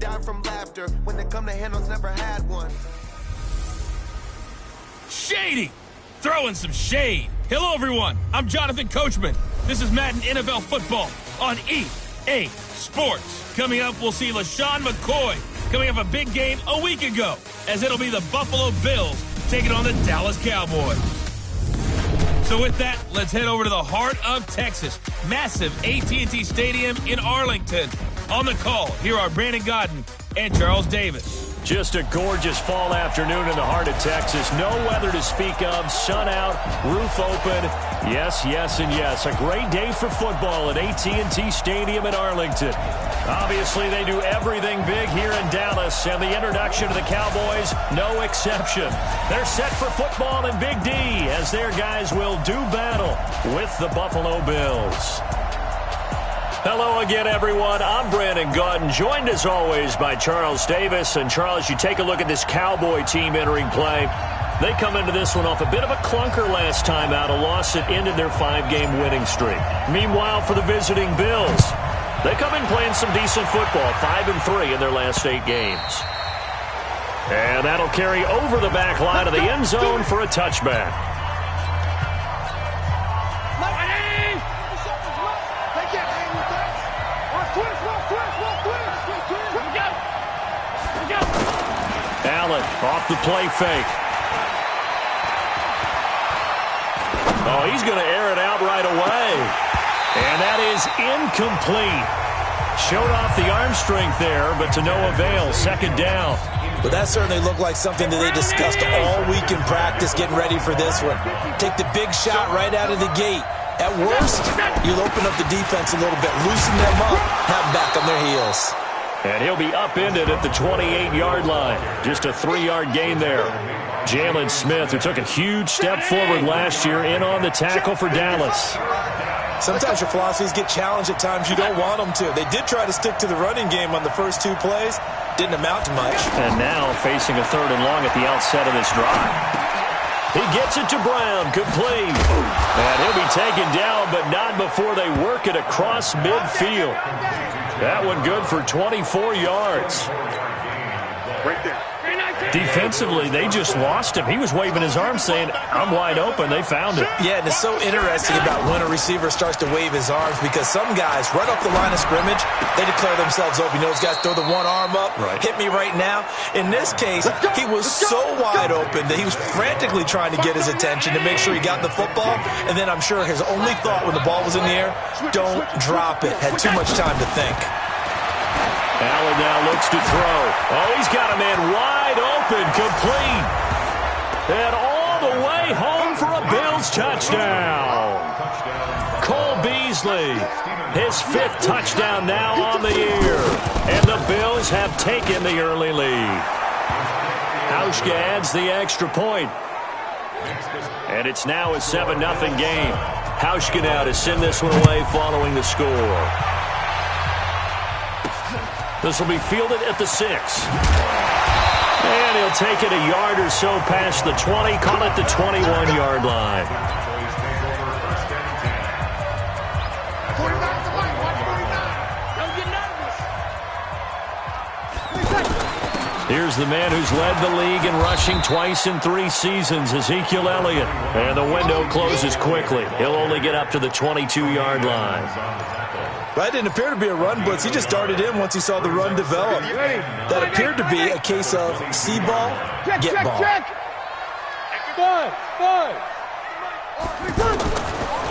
die from laughter. When they come to handles, never had one. Shady! Throwing some shade. Hello, everyone. I'm Jonathan Coachman. This is Madden NFL Football on EA Sports. Coming up, we'll see LaShawn McCoy coming off a big game a week ago, as it'll be the Buffalo Bills taking on the Dallas Cowboys. So with that, let's head over to the heart of Texas. Massive AT&T Stadium in Arlington. On the call, here are Brandon Godden and Charles Davis. Just a gorgeous fall afternoon in the heart of Texas. No weather to speak of. Sun out, roof open. Yes, yes, and yes. A great day for football at AT&T Stadium in Arlington. Obviously, they do everything big here in Dallas, and the introduction to the Cowboys, no exception. They're set for football in Big D, as their guys will do battle with the Buffalo Bills. Hello again, everyone. I'm Brandon Godden, joined as always by Charles Davis. And Charles, you take a look at this Cowboy team entering play. They come into this one off a bit of a clunker last time out, a loss that ended their 5-game winning streak. Meanwhile, for the visiting Bills, they come in playing some decent football, 5-3 in their last 8 games. And that'll carry over the back line of the end zone for a touchback. Allen off the play fake. Oh, he's going to air it out right away. And that is incomplete. Showed off the arm strength there, but to no avail. Second down. But that certainly looked like something that they discussed all week in practice, getting ready for this one. Take the big shot right out of the gate. At worst, you'll open up the defense a little bit, loosen them up, have them back on their heels. And he'll be upended at the 28-yard line. Just a 3-yard gain there. Jalen Smith, who took a huge step forward last year, in on the tackle for Dallas. Sometimes your philosophies get challenged at times you don't want them to. They did try to stick to the running game on the first 2 plays. Didn't amount to much. And now facing a 3rd and long at the outset of this drive. He gets it to Brown, complete. And he'll be taken down, but not before they work it across midfield. That one good for 24 yards. Right there. Defensively, they just lost him. He was waving his arm saying, I'm wide open. They found it. Yeah, and it's so interesting about when a receiver starts to wave his arms, because some guys, right off the line of scrimmage, they declare themselves open. You know, those guys throw the one arm up, hit me right now. In this case, he was so wide open that he was frantically trying to get his attention to make sure he got the football. And then I'm sure his only thought when the ball was in the air, don't drop it. Had too much time to think. Allen now looks to throw. Oh, he's got a man wide open, complete. And all the way home for a Bills touchdown. Cole Beasley, his 5th touchdown now on the year. And the Bills have taken the early lead. Hauschka adds the extra point. And it's now a 7-0 game. Hauschka now to send this one away following the score. This will be fielded at the 6. And he'll take it a yard or so past the 20, call it the 21-yard line. Here's the man who's led the league in rushing twice in 3 seasons, Ezekiel Elliott. And the window closes quickly. He'll only get up to the 22-yard line. That didn't appear to be a run blitz. He just darted in once he saw the run develop. That appeared to be a case of see ball, get ball.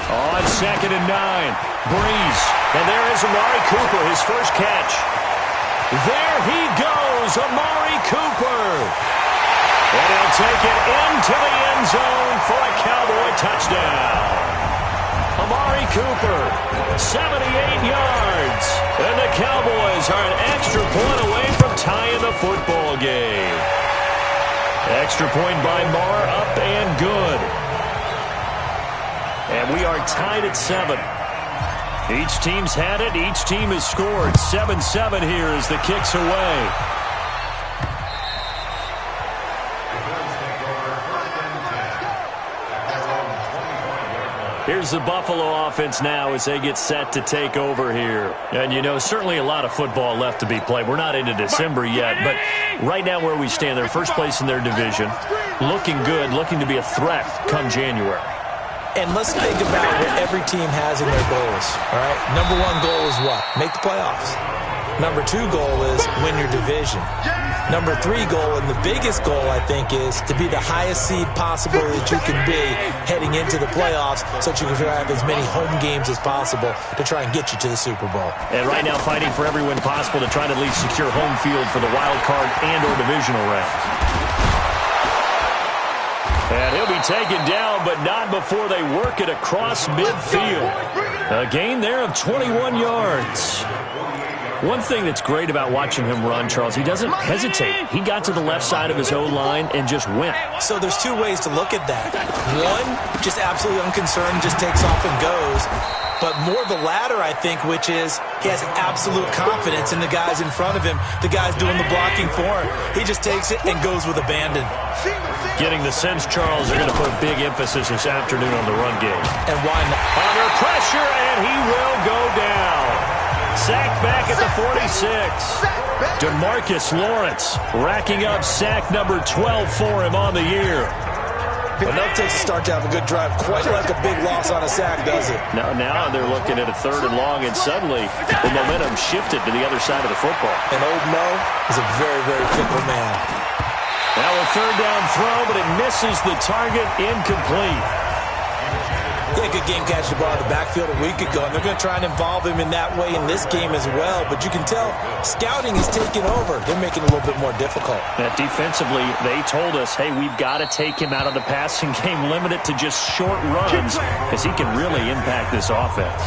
On 2nd and 9, Breeze. And there is Amari Cooper, his first catch. There he goes, Amari Cooper. And he'll take it into the end zone for a Cowboy touchdown. Amari Cooper, 78 yards. And the Cowboys are an extra point away from tying the football game. Extra point by Marr, up and good. And we are tied at 7. Each team's had it. Each team has scored. 7-7 here as the kick's away. Here's the Buffalo offense now as they get set to take over here. And, you know, certainly a lot of football left to be played. We're not into December yet, but right now where we stand, they're first place in their division, looking good, looking to be a threat come January. And let's think about what every team has in their goals, all right? Number one goal is what? Make the playoffs. Number two goal is win your division. Number three goal, and the biggest goal, I think, is to be the highest seed possible that you can be heading into the playoffs so that you can have as many home games as possible to try and get you to the Super Bowl. And right now fighting for every win possible to try to at least secure home field for the wild card and or divisional round. And he'll be taken down, but not before they work it across midfield. A gain there of 21 yards. One thing that's great about watching him run, Charles, he doesn't hesitate. He got to the left side of his O-line and just went. So there's two ways to look at that. One, just absolutely unconcerned, just takes off and goes. But more the latter, I think, which is he has absolute confidence in the guys in front of him, the guys doing the blocking for him. He just takes it and goes with abandon. Getting the sense, Charles, they're going to put big emphasis this afternoon on the run game. And why not? Under pressure, and he will go down. Sacked back at the 46. DeMarcus Lawrence racking up sack number 12 for him on the year. Enough takes a start to have a good drive. Quite like a big loss on a sack, does it? Now they're looking at a 3rd and long, and suddenly the momentum shifted to the other side of the football. And old Mo is a very, very fickle man. Now a 3rd down throw, but it misses the target, incomplete. Yeah, good game catching the ball in the backfield a week ago, and they're going to try and involve him in that way in this game as well. But you can tell scouting is taking over. They're making it a little bit more difficult. Now, defensively, they told us, hey, we've got to take him out of the passing game, limit it to just short runs, because he can really impact this offense.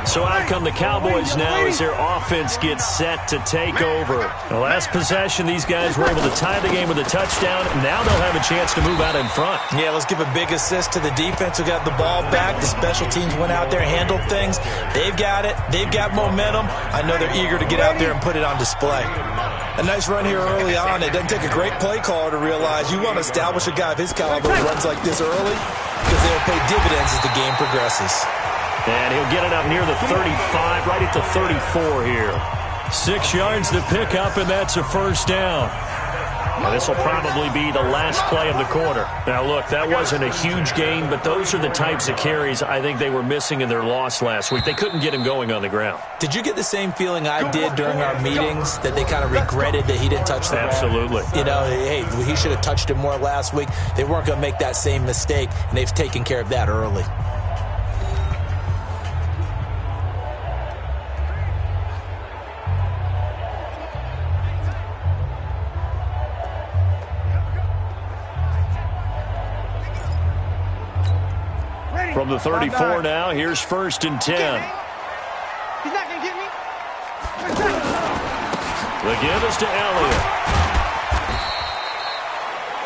So out come the Cowboys now as their offense gets set to take over. The last possession, these guys were able to tie the game with a touchdown. Now they'll have a chance to move out in front. Yeah, let's give a big assist to the defense who got the ball back. The special teams went out there, handled things. They've got it. They've got momentum. I know they're eager to get out there and put it on display. A nice run here early on. It doesn't take a great play caller to realize you want to establish a guy of his caliber who runs like this early because they'll pay dividends as the game progresses. And he'll get it up near the 35, right at the 34 here. 6 yards to pick up, and that's a first down. Now, this will probably be the last play of the quarter. Now, look, that wasn't a huge gain, but those are the types of carries I think they were missing in their loss last week. They couldn't get him going on the ground. Did you get the same feeling I did during our meetings, that they kind of regretted that he didn't touch the ball? Absolutely. You know, hey, he should have touched it more last week. They weren't going to make that same mistake, and they've taken care of that early. From the 34 now, here's 1st and 10. He's not going to get me. The give is to Elliott.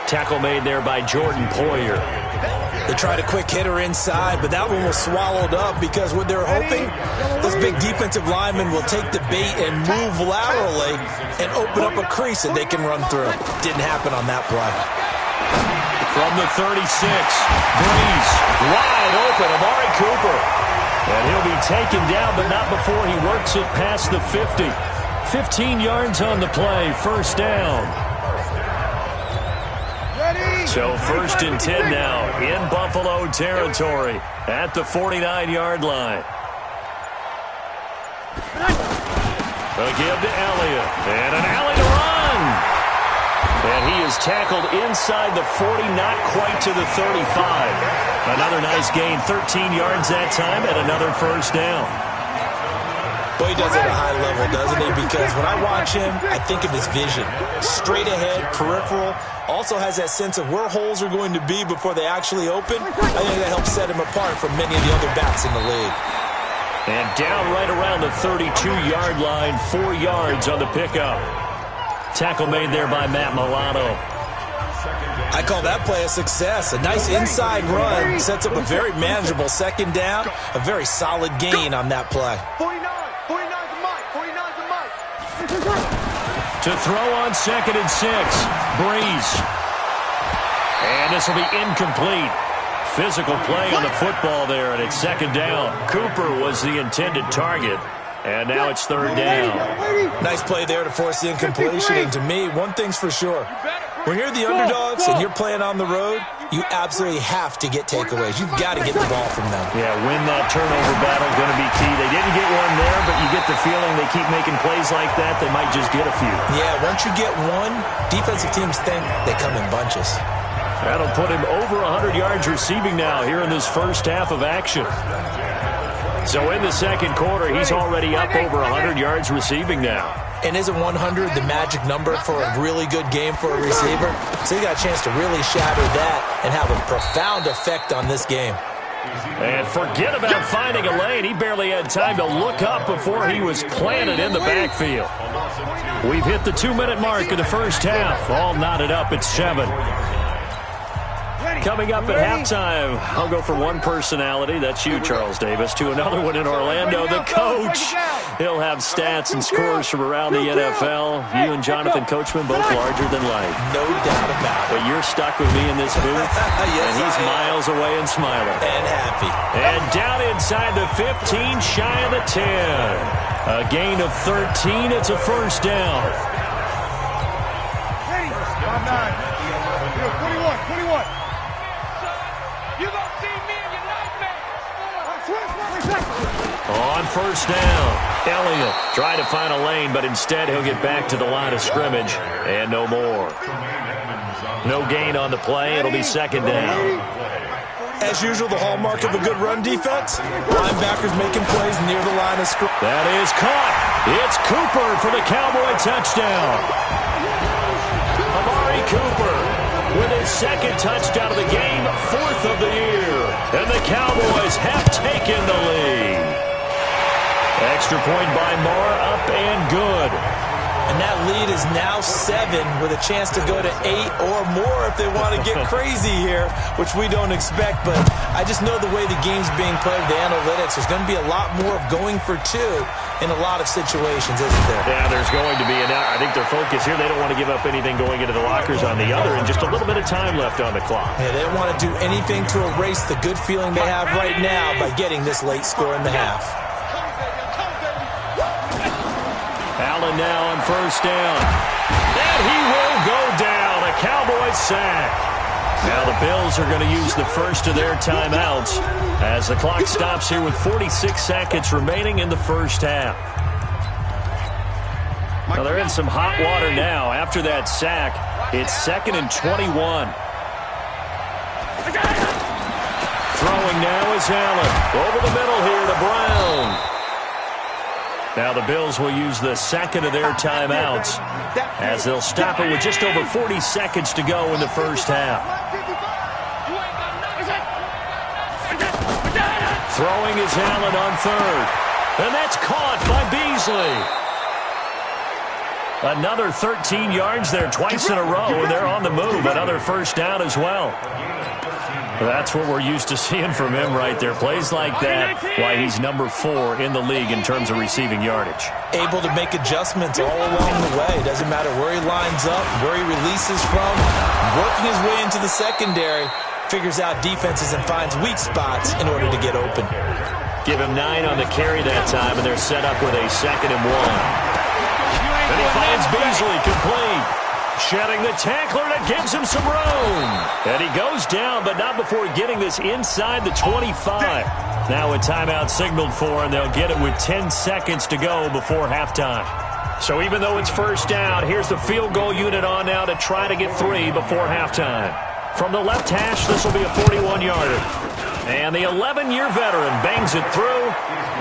Tackle made there by Jordan Poyer. They tried a quick hitter inside, but that one was swallowed up because what they're hoping, those big defensive linemen will take the bait and move laterally and open up a crease that they can run through. Didn't happen on that play. From the 36, Breeze, wide open, Amari Cooper. And he'll be taken down, but not before he works it past the 50. 15 yards on the play, first down. So 1st and 10 now in Buffalo territory at the 49-yard line. A give to Elliott, and an alley to run. And he is tackled inside the 40, not quite to the 35. Another nice gain, 13 yards that time, and another first down. Boy, he does it at a high level, doesn't he? Because when I watch him, I think of his vision. Straight ahead, peripheral. Also has that sense of where holes are going to be before they actually open. I think that helps set him apart from many of the other backs in the league. And down right around the 32-yard line, 4 yards on the pickup. Tackle made there by Matt Milano. I call that play a success. A nice inside run sets up a very manageable 2nd down. A very solid gain on that play. 49's the mic. 49's the mic. To throw on 2nd and 6, Breeze. And this will be incomplete. physical play on the football there, and it's second down. Cooper was the intended target, and now it's third down. Nice play there to force the incompletion, and to me, one thing's for sure. When you're the underdogs and you're playing on the road, you absolutely have to get takeaways. You've got to get the ball from them. Yeah, win that turnover battle, going to be key. They didn't get one there, but you get the feeling they keep making plays like that, they might just get a few. Yeah, once you get one, defensive teams think they come in bunches. That'll put him over 100 yards receiving now here in this first half of action. So in the second quarter, he's already up over 100 yards receiving now. And isn't 100 the magic number for a really good game for a receiver? So he got a chance to really shatter that and have a profound effect on this game. And forget about finding a lane. He barely had time to look up before he was planted in the backfield. We've hit the 2-minute mark of the first half. All knotted up at 7. Coming up at halftime, I'll go from one personality, that's you, Charles Davis, to another one in Orlando, the coach. He'll have stats and scores from around the NFL. You and Jonathan Coachman, both larger than life. No doubt about it. But you're stuck with me in this booth, Yes, and he's miles away and smiling. And happy. And down inside the 15, shy of the 10. A gain of 13, it's a first down. 21. You gonna see me in your nightmares. On first down, Elliott trying to find a lane, but instead he'll get back to the line of scrimmage, and no more. No gain on the play. It'll be second down. As usual, the hallmark of a good run defense, linebackers making plays near the line of scrimmage. That is caught. It's Cooper for the Cowboy touchdown. Amari Cooper with his second touchdown of the game, 4th of the year. And the Cowboys have taken the lead. Extra point by Moore, up and good. And that lead is now 7 with a chance to go to 8 or more if they want to get crazy here, which we don't expect. But I just know the way the game's being played, the analytics, there's going to be a lot more of going for 2 in a lot of situations, isn't there? Yeah, there's going to be. And I think their focus here, they don't want to give up anything going into the lockers on the other, and just a little bit of time left on the clock. Yeah, they don't want to do anything to erase the good feeling they have right now by getting this late score in the half. Allen now on first down. And he will go down. A Cowboys sack. Now the Bills are going to use the first of their timeouts as the clock stops here with 46 seconds remaining in the first half. Now they're in some hot water now. After that sack, it's 2nd and 21. Throwing now is Allen. Over the middle here to Brown. Now the Bills will use the second of their timeouts as they'll stop it with just over 40 seconds to go in the first half. Throwing is Allen on third. And that's caught by Beasley. Another 13 yards there twice in a row, and they're on the move. Another first down as well. That's what we're used to seeing from him right there. Plays like that, why he's number 4 in the league in terms of receiving yardage. Able to make adjustments all along the way. Doesn't matter where he lines up, where he releases from. Working his way into the secondary, figures out defenses and finds weak spots in order to get open. Give him 9 on the carry that time, and they're set up with a 2nd and 1. And he finds Beasley complete. Shedding the tackler that gives him some room. And he goes down, but not before getting this inside the 25. Now a timeout signaled for, and they'll get it with 10 seconds to go before halftime. So even though it's first down, here's the field goal unit on now to try to get 3 before halftime. From the left hash, this will be a 41-yarder. And the 11-year veteran bangs it through,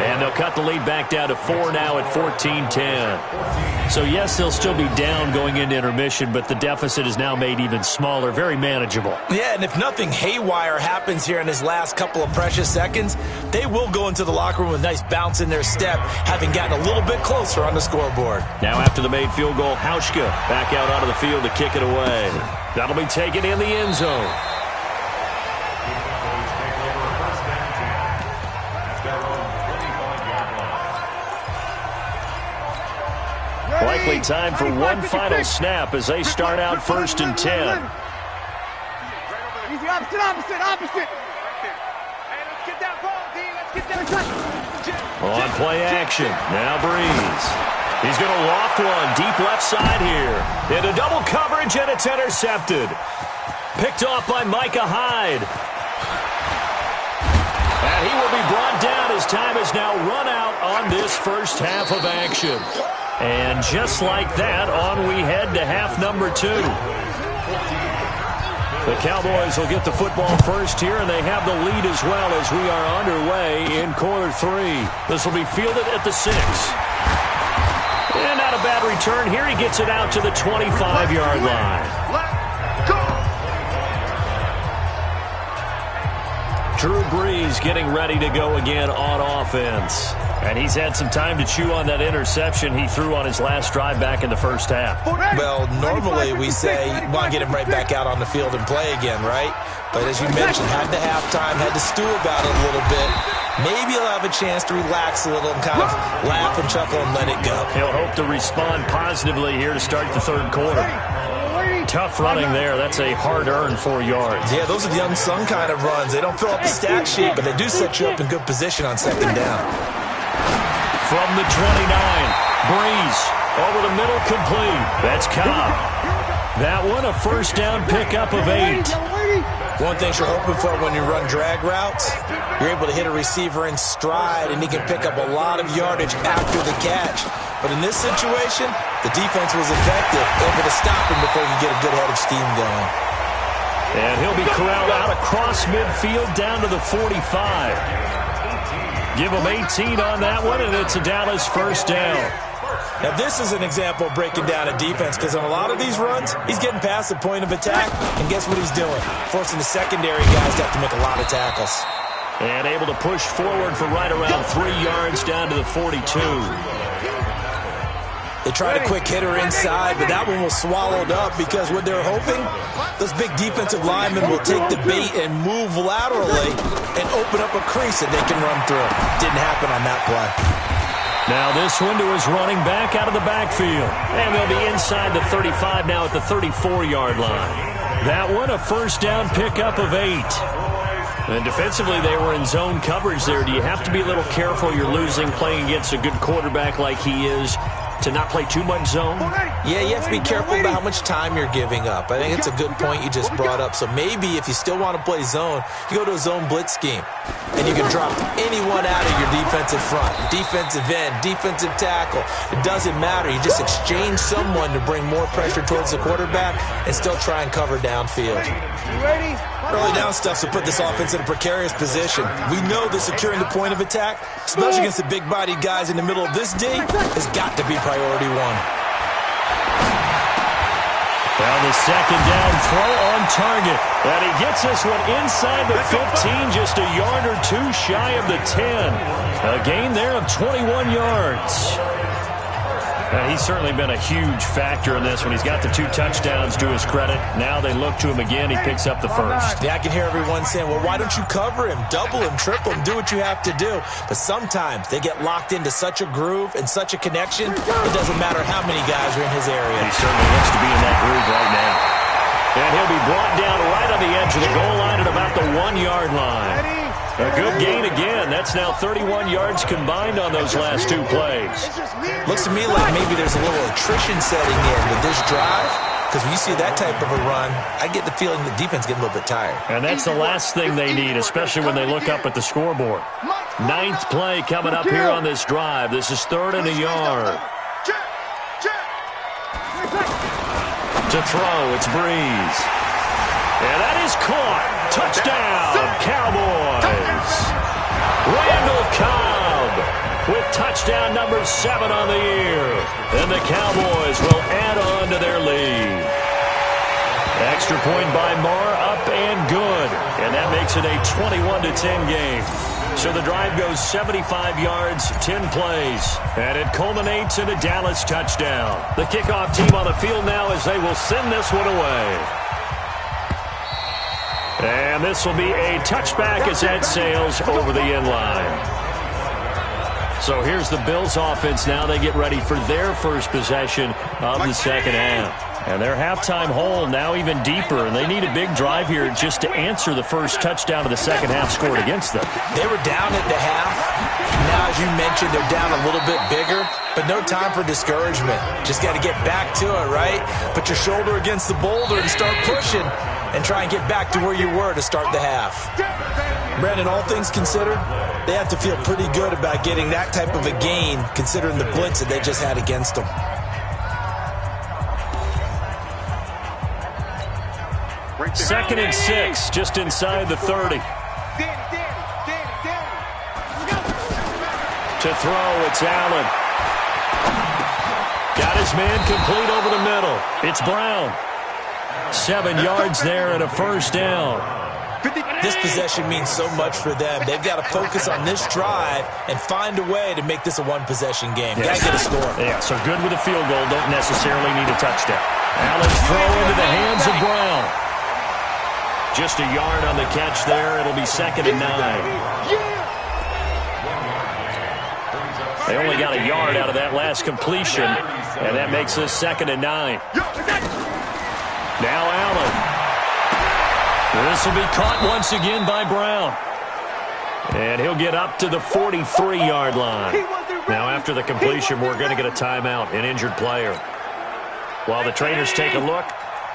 and they'll cut the lead back down to 4 now at 14-10. So, yes, they'll still be down going into intermission, but the deficit is now made even smaller, very manageable. Yeah, and if nothing haywire happens here in his last couple of precious seconds, they will go into the locker room with a nice bounce in their step, having gotten a little bit closer on the scoreboard. Now after the made field goal, Hauschka back out onto the field to kick it away. That'll be taken in the end zone. Likely time for one final snap as they start out 1st and 10. Easy, opposite. On play action. Now Breeze. He's going to loft one deep left side here. Into double coverage, and it's intercepted. Picked off by Micah Hyde. And he will be brought down as time has now run out on this first half of action. And just like that, on we head to half number 2. The Cowboys will get the football first here, and they have the lead as well as we are underway in quarter 3. This will be fielded at the 6. And not a bad return here. He gets it out to the 25-yard line. Drew Brees getting ready to go again on offense. And he's had some time to chew on that interception he threw on his last drive back in the first half. Well, normally we say you want to get him right back out on the field and play again, right? But as you mentioned, had to halftime, had to stew about it a little bit. Maybe he'll have a chance to relax a little and kind of laugh and chuckle and let it go. He'll hope to respond positively here to start the third quarter. Tough running there. That's a hard-earned 4 yards. Yeah, those are the unsung kind of runs. They don't fill up the stat sheet, but they do set you up in good position on second down. From the 29, Breeze over the middle, complete. That's Cobb. That one a first down pickup of 8. One thing you're hoping for when you run drag routes, you're able to hit a receiver in stride, and he can pick up a lot of yardage after the catch. But in this situation, the defense was effective, able to stop him before you get a good head of steam going. And he'll be corralled out across midfield down to the 45. Give him 18 on that one, and it's a Dallas first down. Now, this is an example of breaking down a defense, because on a lot of these runs, he's getting past the point of attack, and guess what he's doing? Forcing the secondary guys to have to make a lot of tackles. And able to push forward for right around 3 yards down to the 42. They tried a quick hitter inside, but that one was swallowed up because what they're hoping, those big defensive linemen will take the bait and move laterally and open up a crease that they can run through. Didn't happen on that play. Now this one to his running back out of the backfield. And they'll be inside the 35 now at the 34-yard line. That one a first down pickup of 8. And defensively, they were in zone coverage there. Do you have to be a little careful? You're losing playing against a good quarterback like he is to not play too much zone? Yeah, you have to be careful about how much time you're giving up. I think it's a good point you just brought up. So maybe if you still want to play zone, you go to a zone blitz scheme. And you can drop anyone out of your defensive front, defensive end, defensive tackle. It doesn't matter. You just exchange someone to bring more pressure towards the quarterback and still try and cover downfield. You ready? Early down stuff to put this offense in a precarious position. We know that securing the point of attack, especially against the big-bodied guys in the middle of this D, has got to be priority 1. Now the second down throw on target. And he gets this one inside the 15, just a yard or 2 shy of the 10. A gain there of 21 yards. And he's certainly been a huge factor in this one. He's got the 2 touchdowns to his credit. Now they look to him again. He picks up the first. Yeah, I can hear everyone saying, well, why don't you cover him, double him, triple him, do what you have to do. But sometimes they get locked into such a groove and such a connection, it doesn't matter how many guys are in his area. He certainly looks to be in that groove right now. And he'll be brought down right on the edge of the goal line at about the 1-yard line. A good gain again. That's now 31 yards combined on those last 2 plays. Looks to me like maybe there's a little attrition setting in with this drive, because when you see that type of a run, I get the feeling the defense getting a little bit tired. And that's the last thing they need, especially when they look up at the scoreboard. 9th play coming up here on this drive. This is 3rd and a yard. To throw, it's Breeze. And that is caught. Touchdown, Cowboys. Randall Cobb with touchdown number 7 on the year. And the Cowboys will add on to their lead. Extra point by Marr, up and good. And that makes it a 21-10 game. So the drive goes 75 yards, 10 plays. And it culminates in a Dallas touchdown. The kickoff team on the field now as they will send this one away. And this will be a touchback as that sails over the end line. So here's the Bills offense now. They get ready for their first possession of the second half. And their halftime hole now even deeper, and they need a big drive here just to answer the first touchdown of the second half scored against them. They were down at the half. Now, as you mentioned, they're down a little bit bigger, but no time for discouragement. Just got to get back to it, right? Put your shoulder against the boulder and start pushing and try and get back to where you were to start the half. Brandon, all things considered, they have to feel pretty good about getting that type of a gain considering the blitz that they just had against them. Second and 6, just inside the 30. To throw, it's Allen. Got his man complete over the middle. It's Brown. 7 yards there and a first down. This possession means so much for them. They've got to focus on this drive and find a way to make this a one-possession game. Yes. Got to get a score. Yeah, so good with a field goal. Don't necessarily need a touchdown. Allen's throw into the hands of Brown. Just a yard on the catch there. It'll be second and 9. They only got a yard out of that last completion, and that makes this second and 9. Now Allen. This will be caught once again by Brown. And he'll get up to the 43-yard line. Now after the completion, we're going to get a timeout, an injured player. While the trainers take a look,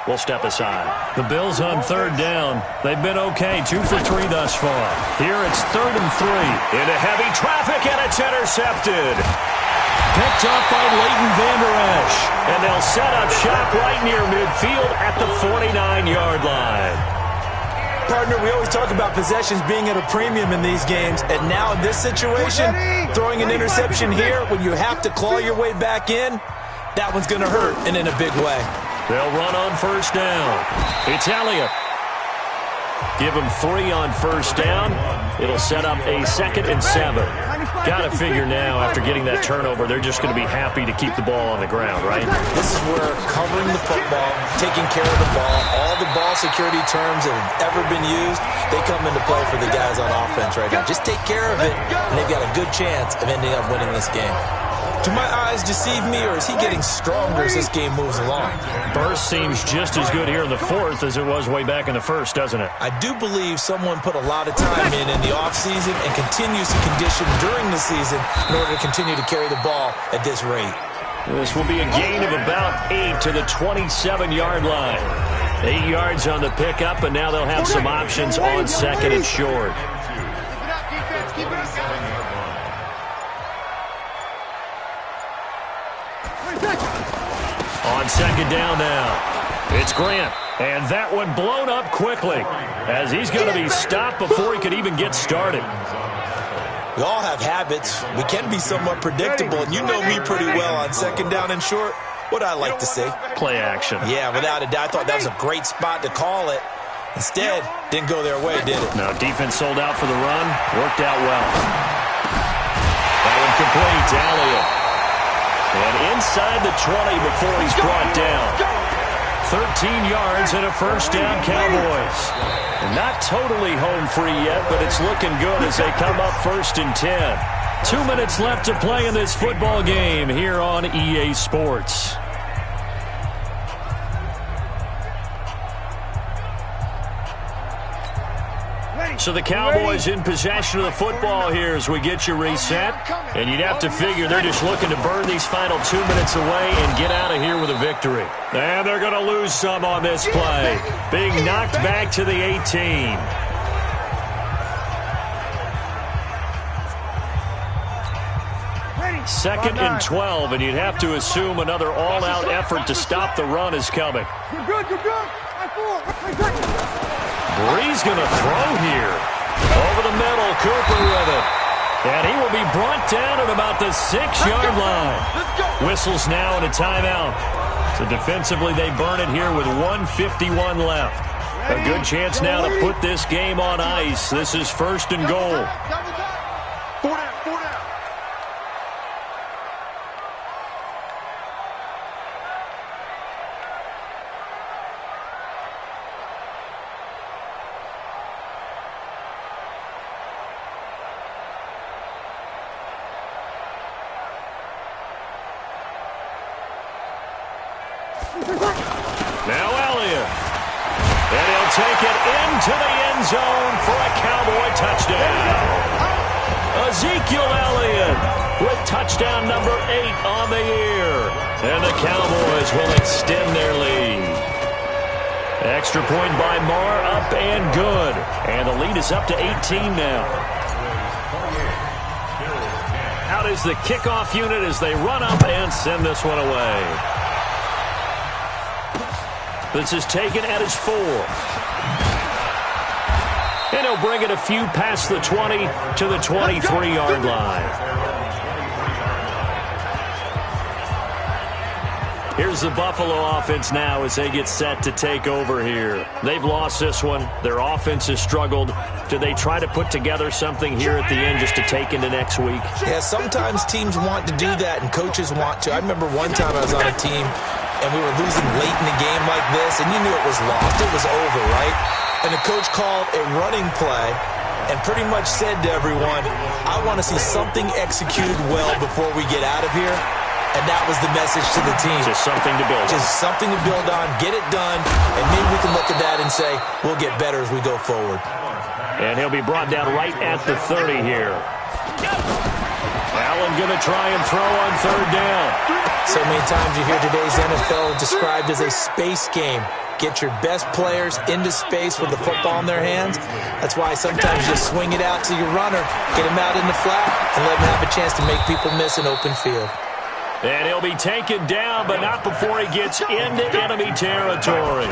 we'll step aside. The Bills on third down. They've been okay, 2 for 3 thus far. Here it's 3rd and 3. Into heavy traffic, and it's intercepted. Picked up by Leighton Vander Esch. And they'll set up shop right near midfield at the 49-yard line. Partner, we always talk about possessions being at a premium in these games, and now in this situation, throwing an interception here when you have to claw your way back in, that one's going to hurt, and in a big way. They'll run on first down. It's Elliott. Give him 3 on first down. It'll set up a 2nd and 7. Got to figure now, after getting that turnover, they're just going to be happy to keep the ball on the ground, right? This is where covering the football, taking care of the ball, all the ball security terms that have ever been used, they come into play for the guys on offense right now. Just take care of it, and they've got a good chance of ending up winning this game. Do my eyes deceive me, or is he getting stronger as this game moves along? Burst seems just as good here in the 4th as it was way back in the 1st, doesn't it? I do believe someone put a lot of time in the offseason and continues to condition during the season in order to continue to carry the ball at this rate. This will be a gain of about 8 to the 27-yard line. 8 yards on the pickup, and now they'll have some options on 2nd and short. On 2nd down now, it's Grant. And that one blown up quickly as he's going to be stopped before he could even get started. We all have habits. We can be somewhat predictable, and you know me pretty well on 2nd down and short. What I like to see. Play action. Yeah, without a doubt. I thought that was a great spot to call it. Instead, didn't go their way, did it? No, defense sold out for the run. Worked out well. That one complete to Elliott. And inside the 20 before he's brought down. 13 yards and a first down, Cowboys. And not totally home free yet, but it's looking good as they come up 1st and 10. 2 minutes left to play in this football game here on EA Sports. So the Cowboys in possession of the football here as we get you reset. And you'd have to figure they're just looking to burn these final 2 minutes away and get out of here with a victory. And they're going to lose some on this play. Being knocked back to the 18. Second and 12, and you'd have to assume another all-out effort to stop the run is coming. Bree's going to throw here. Over the middle, Cooper with it. And he will be brought down at about the 6-yard line. Whistles now and a timeout. So defensively, they burn it here with 1:51 left. A good chance now to put this game on ice. This is 1st and goal. Now Elliott. And he'll take it into the end zone for a Cowboy touchdown. Ezekiel Elliott with touchdown number 8 on the year. And the Cowboys will extend their lead. Extra point by Marr, up and good. And the lead is up to 18 now. Out is the kickoff unit as they run up and send this one away. This is taken at his 4. And he'll bring it a few past the 20 to the 23-yard line. Here's the Buffalo offense now as they get set to take over here. They've lost this one. Their offense has struggled. Do they try to put together something here at the end just to take into next week? Yeah, sometimes teams want to do that and coaches want to. I remember one time I was on a team and we were losing late in the game like this, and you knew it was lost. It was over, right? And the coach called a running play and pretty much said to everyone, I want to see something executed well before we get out of here. And that was the message to the team. Just something to build on. Just something to build on, get it done, and maybe we can look at that and say, we'll get better as we go forward. And he'll be brought down right at the 30 here. Allen going to try and throw on 3rd down. So many times you hear today's NFL described as a space game. Get your best players into space with the football in their hands. That's why sometimes you just swing it out to your runner, get him out in the flat, and let him have a chance to make people miss an open field. And he'll be taken down, but not before he gets into enemy territory.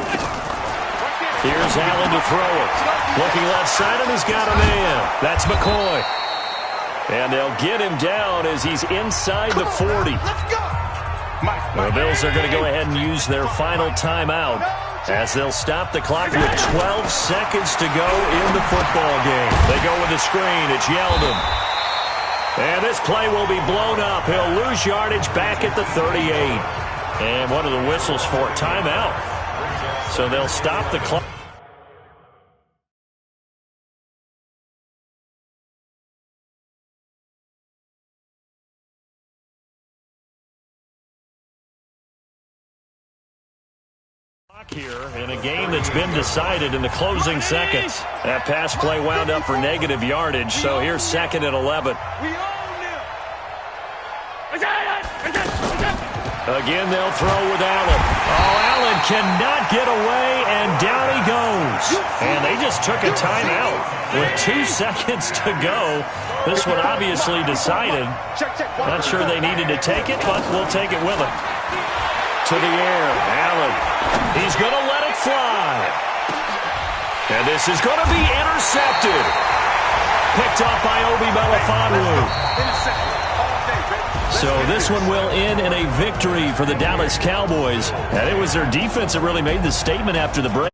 Here's Allen to throw it. Looking left side, and he's got a man. That's McCoy. And they'll get him down as he's inside the 40. The Bills are going to go ahead and use their final timeout as they'll stop the clock with 12 seconds to go in the football game. They go with the screen. It's Yeldon. And this play will be blown up. He'll lose yardage back at the 38. And what are the whistles for? Timeout. So they'll stop the clock. Here in a game that's been decided in the closing seconds. That pass play wound up for negative yardage, so here's 2nd and 11. Again, they'll throw with Allen. Oh, Allen cannot get away, and down he goes. And they just took a timeout with 2 seconds to go. This one obviously decided. Not sure they needed to take it, but we'll take it with them. To the air, Allen. He's going to let it fly. And this is going to be intercepted. Picked up by Obi Melifonwu. So this one will end in a victory for the Dallas Cowboys. And it was their defense that really made the statement after the break.